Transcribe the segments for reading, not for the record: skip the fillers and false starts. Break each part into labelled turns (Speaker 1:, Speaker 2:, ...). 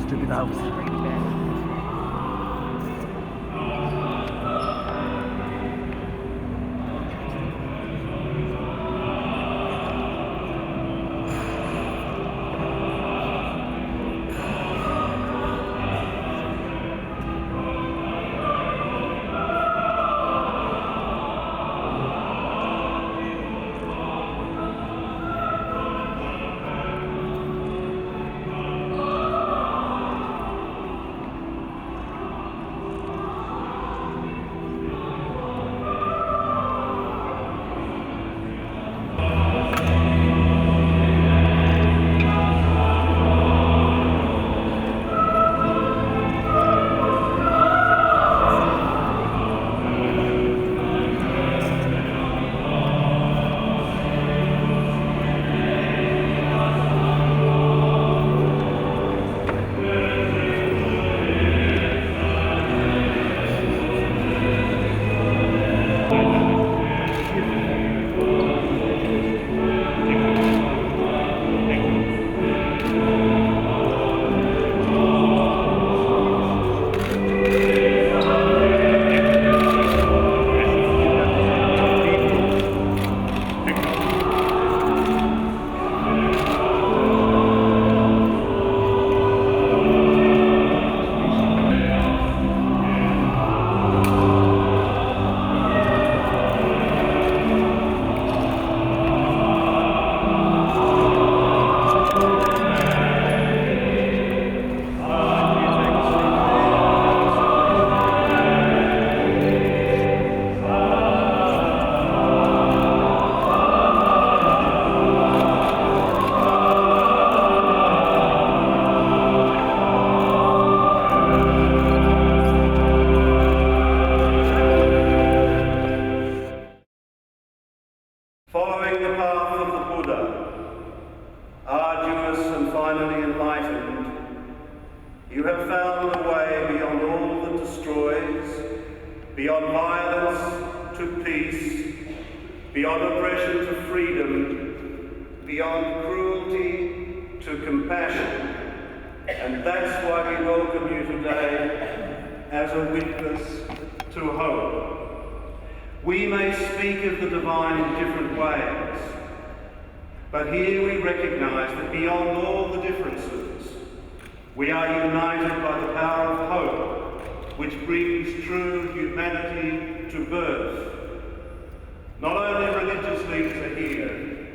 Speaker 1: stupid house.
Speaker 2: Following the path of the Buddha, arduous and finally enlightened, you have found a way beyond all that destroys, beyond violence to peace, beyond oppression to freedom, beyond cruelty to compassion. And that's why we welcome you today as a witness to hope. We may speak of the divine in different ways, but here we recognise that beyond all the differences, we are united by the power of hope, which brings true humanity to birth. Not only religious leaders are here,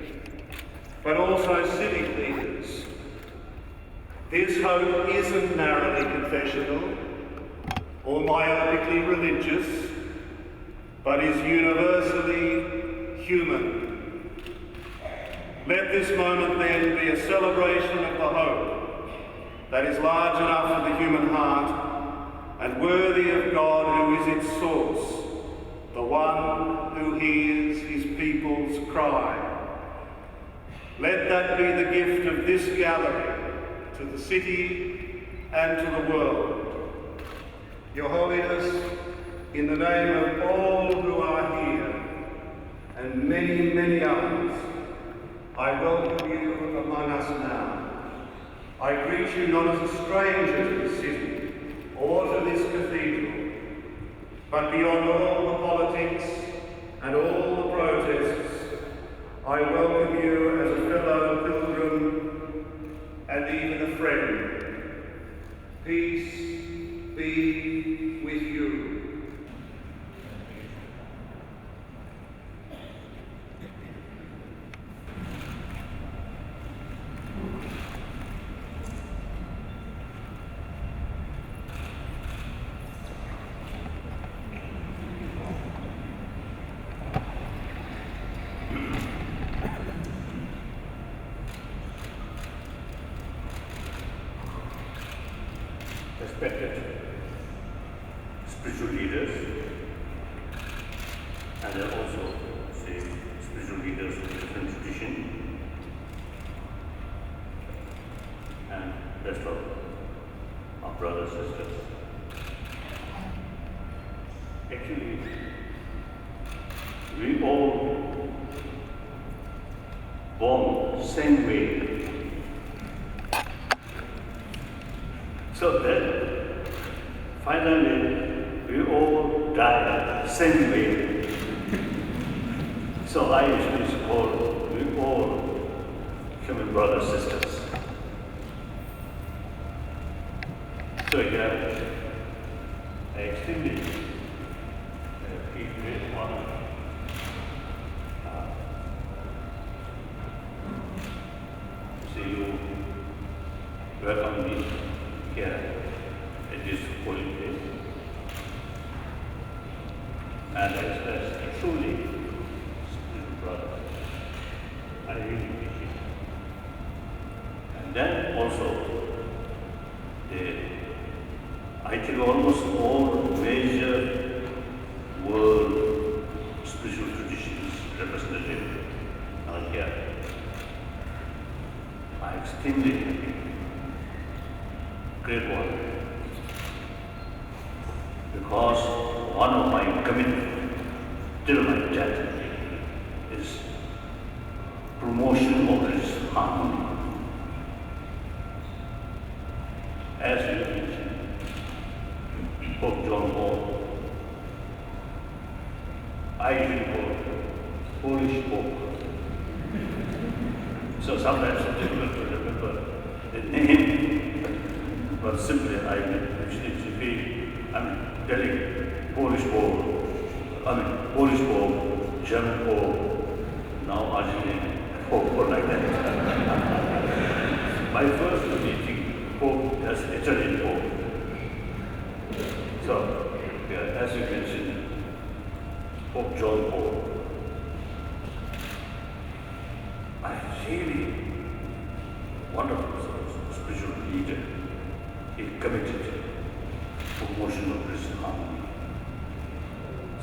Speaker 2: but also civic leaders. This hope isn't narrowly confessional or myopically religious, but is universally human. Let this moment then be a celebration of the hope that is large enough for the human heart and worthy of God, who is its source, the one who hears his people's cry. Let that be the gift of this gathering to the city and to the world. Your Holiness, in the name of all who are here, and many, many others, I welcome you among us now. I greet you not as a stranger to the city or to this cathedral, but beyond all the politics and all the protests, I welcome you as a fellow pilgrim and even a friend. Peace be with you.
Speaker 3: Respected spiritual leaders, and also say spiritual leaders of different tradition, and rest of our brothers and sisters. Actually, we all born the same way. So then, finally, we all died the same way. So I usually call we all human brothers, sisters. So here, I extremely feel great honor to see you welcome me here at this holy place. And as a truly spiritual brother, I really appreciate it. And then also, I think almost all major world spiritual traditions represented are here. I'm extremely happy. Great one. Because one of my commitments till my death is promotion of this harmony. As you mentioned, Pope John Paul, I usually call him Polish Pope. So sometimes it's difficult to remember the name, but simply I I'm telling Polish Pope, German Pope, now Argentine Pope, or like that. My first meeting Pope as Italian Pope. So, as you mentioned, Pope John Paul, a really wonderful spiritual leader. He committed to promotion of Christian harmony.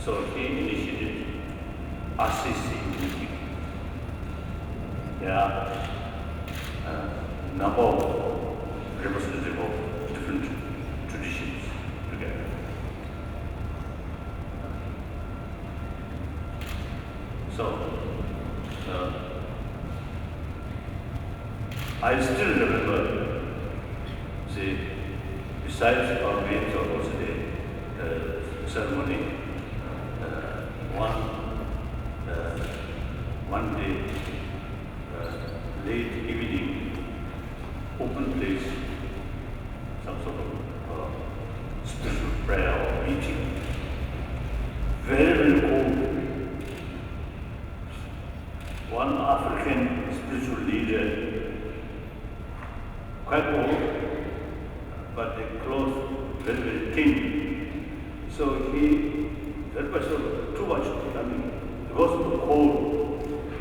Speaker 3: So he initiated RCC meeting. There are a number of representatives of different traditions together. So, I still remember, see, besides our main also the ceremony, one day, late evening, open place, some sort of spiritual prayer or meeting. Very, very cold. One African spiritual leader, quite old, but the clothes very, very thin. So that was too much. I mean, it was cold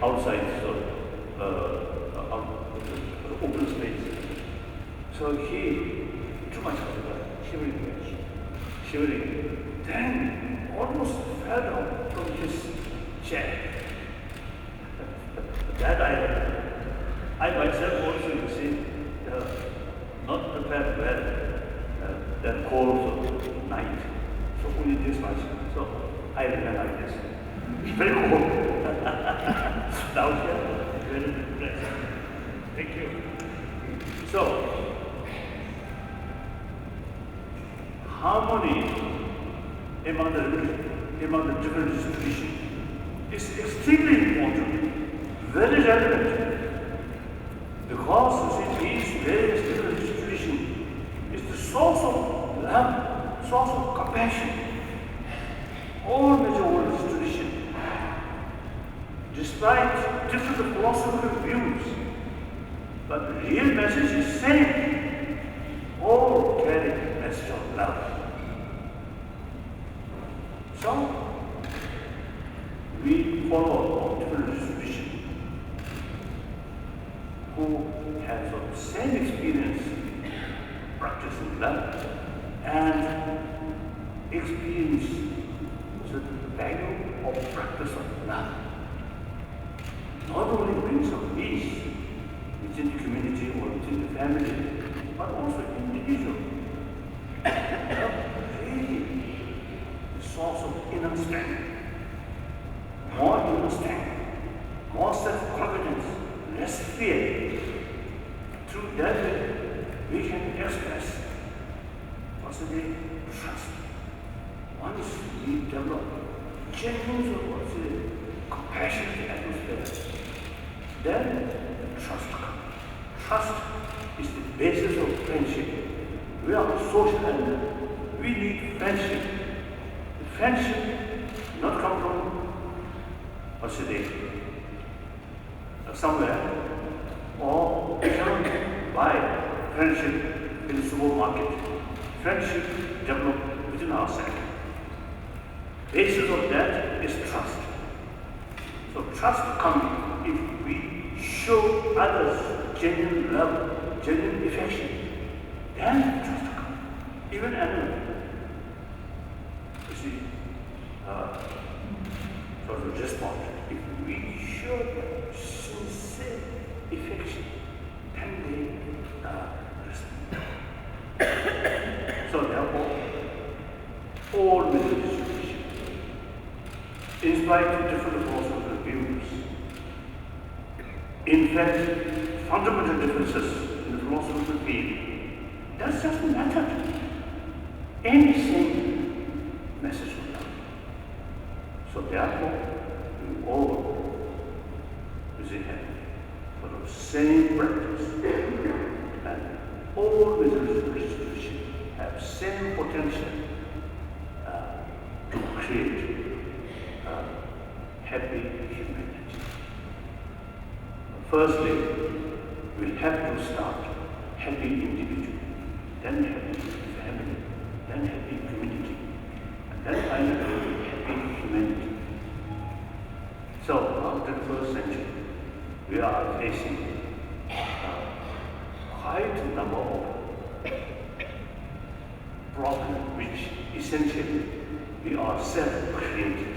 Speaker 3: outside, so open space. So too much shivering. Then almost fell down from his chair. That I myself also, you see, not prepared well, that cold of night. So only this much. So I remain like this. It's very cold. Now here, very depressed. Thank you. So, harmony among the different traditions is extremely important, very relevant, because you see, these various different traditions is the source of love, source of compassion. All major world traditions, despite different philosophical views, but the real message is same. All carry the message of love. So, we follow different traditions who have the same experience practicing love and experience the value of practice of love. Not only brings of peace within the community or within the family, but also individual. Really, the source of inner strength, more self-confidence, less fear. Through that, we can express what's the trust. Once we develop genuine compassionate atmosphere, then trust comes. Trust is the basis of friendship. We are social animals. We need friendship. Friendship not come from somewhere, or you cannot buy friendship in the supermarket. Friendship developed within ourselves. Basis of that is trust. So trust comes if we show others genuine love, genuine affection. Then trust comes. Even animals. You see, sort of response. If we show them sincere affection, then they respond. So therefore, all religious traditions, in spite of different philosophical views, in fact, fundamental differences in the philosophical field, that's just method. Any single message of love. So therefore, we all have sort of same practice, and all religious traditions have same potential to create happy humanity. Firstly, we have to start happy individual, then happy family, then happy community, and then finally happy humanity. So after the first century, we are facing quite a number of problems which essentially we ourselves created.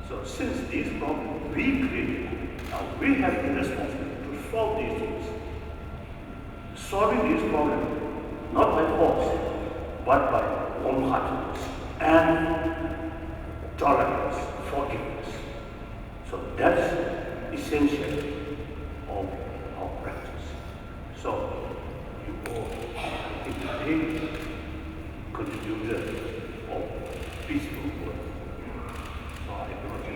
Speaker 3: So since these problems we created, now we have the responsibility to solve these things. Solving these problems not by force, but by warm-heartedness and tolerance, forgiveness. So that's essential of our practice. So you all, I think, really contributed of peaceful work. So I acknowledge it.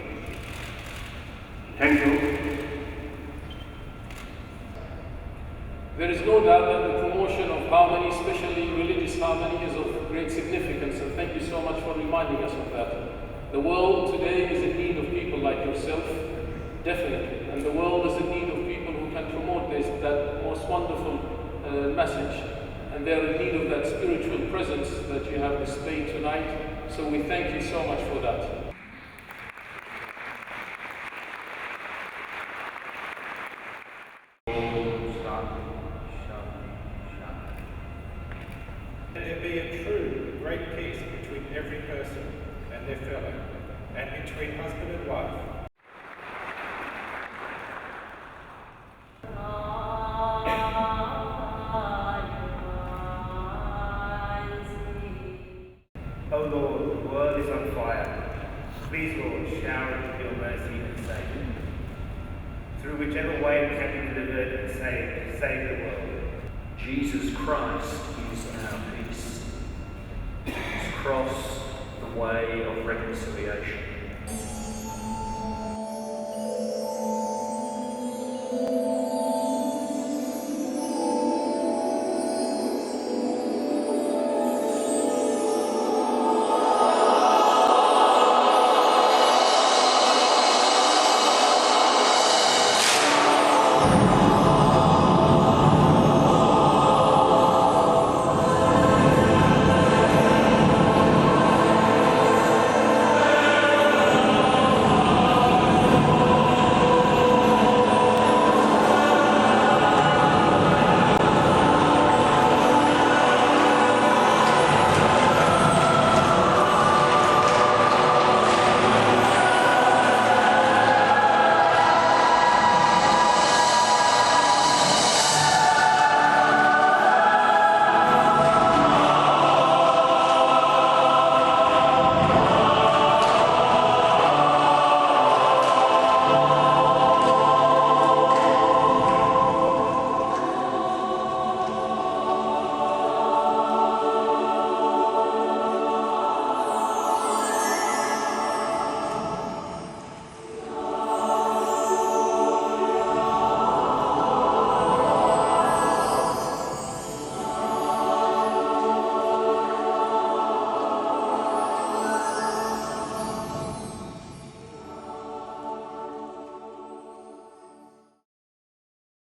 Speaker 3: Thank you.
Speaker 1: There is no doubt that the promotion of harmony, especially religious harmony, is of great significance, and thank you so much for reminding us of that. The world today is in need of people like yourself, definitely, and the world is in need of people who can promote that most wonderful message, and they're in need of that spiritual presence that you have displayed tonight, so we thank you so much for that.
Speaker 4: There be a true great peace between every person and their fellow, and between husband and wife.
Speaker 5: O Lord, the world is on fire. Please, Lord, shower it with your mercy and save. Through whichever way it can be delivered and saved, save the world.
Speaker 6: Jesus Christ is our peace. His cross, the way of reconciliation.